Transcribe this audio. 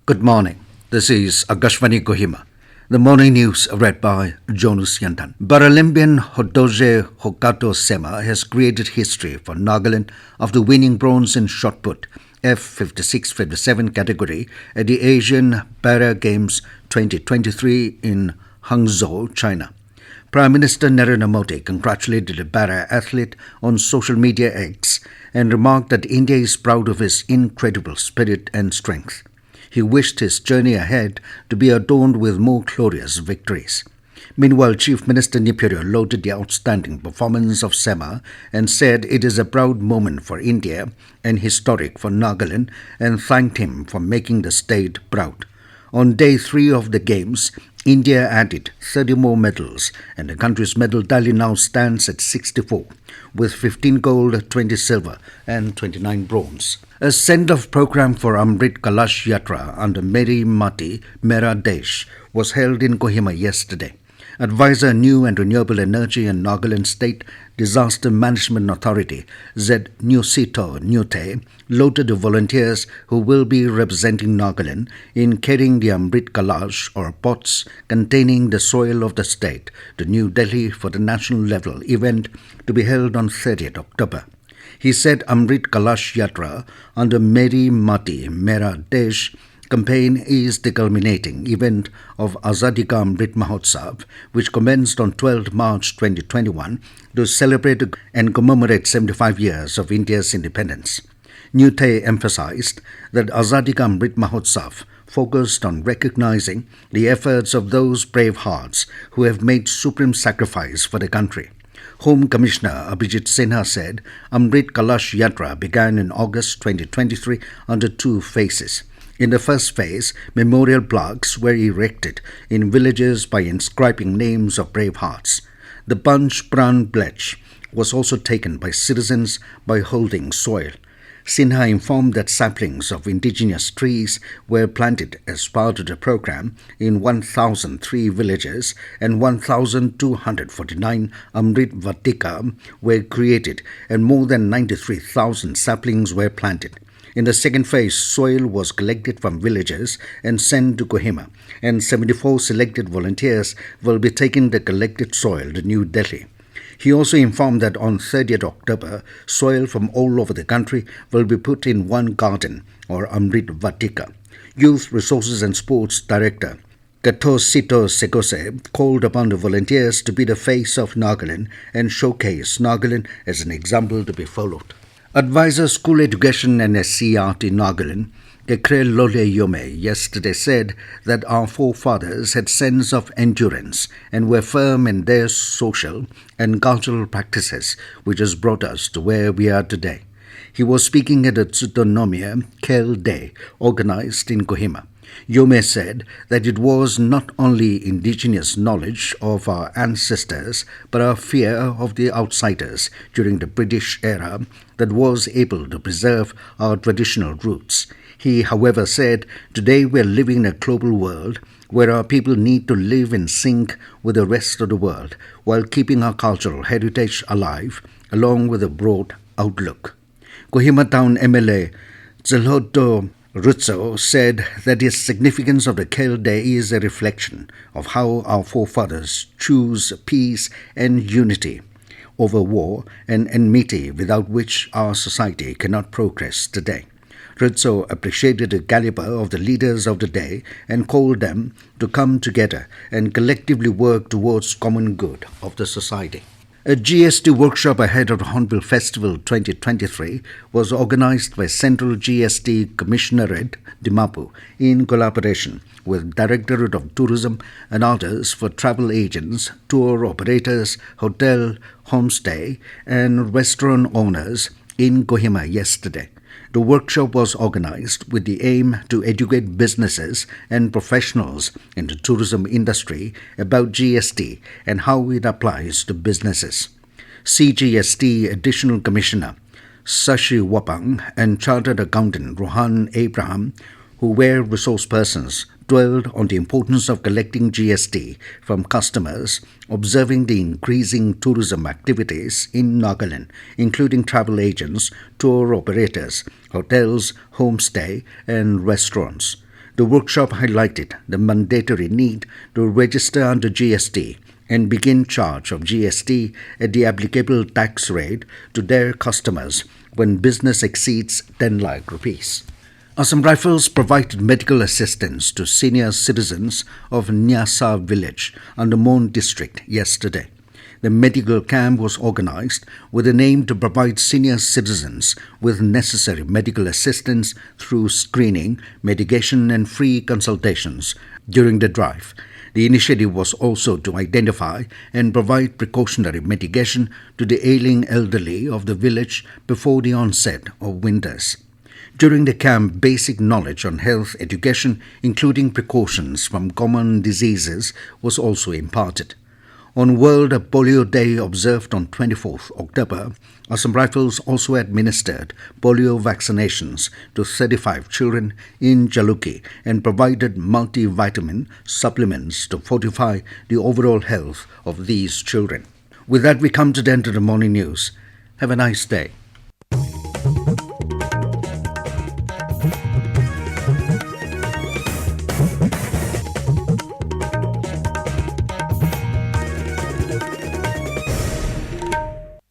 Good morning. This is Akashvani Kohima. The morning news read by Jonas Yantan. Paralympian Hotozhe Hokato Sema has created history for Nagaland after winning bronze in shot put F56-57 category at the Asian Para Games 2023 in Hangzhou, China. Prime Minister Narendra Modi congratulated the para athlete on social media X and remarked that India is proud of his incredible spirit and strength. He wished his journey ahead to be adorned with more glorious victories. Meanwhile, Chief Minister Nipuryo lauded the outstanding performance of Sema and said it is a proud moment for India and historic for Nagaland and thanked him for making the state proud. On day 3 of the Games, India added 30 more medals and the country's medal tally now stands at 64, with 15 gold, 20 silver and 29 bronze. A send-off program for Amrit Kalash Yatra under Meri Mati Mera Desh was held in Kohima yesterday. Advisor New and Renewable Energy and Nagaland State Disaster Management Authority, ZNUSITO Nute, lauded the volunteers who will be representing Nagaland in carrying the Amrit Kalash or pots containing the soil of the state to New Delhi for the national level event to be held on 30th October. He said Amrit Kalash Yatra under Meri Mati Mera Desh campaign is the culminating event of Azadi Ka Amrit Mahotsav, which commenced on 12 March 2021 to celebrate and commemorate 75 years of India's independence. Nute emphasized that Azadi Ka Amrit Mahotsav focused on recognizing the efforts of those brave hearts who have made supreme sacrifice for the country. Home Commissioner Abhijit Sinha said Amrit Kalash Yatra began in August 2023 under 2 phases. In the first phase, memorial plaques were erected in villages by inscribing names of brave hearts. The Panch Pran pledge was also taken by citizens by holding soil. Sinha informed that saplings of indigenous trees were planted as part of the program in 1,003 villages and 1,249 Amrit Vatika were created and more than 93,000 saplings were planted. In the second phase, soil was collected from villages and sent to Kohima, and 74 selected volunteers will be taking the collected soil to New Delhi. He also informed that on 30th October, soil from all over the country will be put in one garden, or Amrit Vatika. Youth Resources and Sports Director Katosito Sekose called upon the volunteers to be the face of Nagaland and showcase Nagaland as an example to be followed. Advisor School Education and SCERT in Nagaland, Kekhrielhoulie Yhome, yesterday said that our forefathers had sense of endurance and were firm in their social and cultural practices, which has brought us to where we are today. He was speaking at a Tsutonomiya Khel Day organized in Kohima. Yhome said that it was not only indigenous knowledge of our ancestors but our fear of the outsiders during the British era that was able to preserve our traditional roots. He, however, said, today we are living in a global world where our people need to live in sync with the rest of the world while keeping our cultural heritage alive along with a broad outlook. Kohima Town MLA Zilhoto Rutso said that the significance of the Khel Day is a reflection of how our forefathers choose peace and unity over war and enmity without which our society cannot progress today. Rutso appreciated the caliber of the leaders of the day and called them to come together and collectively work towards common good of the society. A GST workshop ahead of the Hornbill Festival 2023 was organized by Central GST Commissionerate, Dimapur, in collaboration with Directorate of Tourism and others for travel agents, tour operators, hotel, homestay, and restaurant owners in Kohima yesterday. The workshop was organized with the aim to educate businesses and professionals in the tourism industry about GST and how it applies to businesses. CGST Additional Commissioner Sashi Wapang and Chartered Accountant Rohan Abraham, who were resource persons, dwelled on the importance of collecting GST from customers, observing the increasing tourism activities in Nagaland, including travel agents, tour operators, hotels, homestay, and restaurants. The workshop highlighted the mandatory need to register under GST and begin charge of GST at the applicable tax rate to their customers when business exceeds 10 lakh rupees. Assam Rifles provided medical assistance to senior citizens of Nyasa village under Mon district yesterday. The medical camp was organized with an aim to provide senior citizens with necessary medical assistance through screening, medication and free consultations. During the drive, the initiative was also to identify and provide precautionary medication to the ailing elderly of the village before the onset of winters. During the camp, basic knowledge on health education, including precautions from common diseases, was also imparted. On World Polio Day observed on 24th October, Assam Rifles also administered polio vaccinations to 35 children in Jaluki and provided multivitamin supplements to fortify the overall health of these children. With that, we come to the end of the morning news. Have a nice day.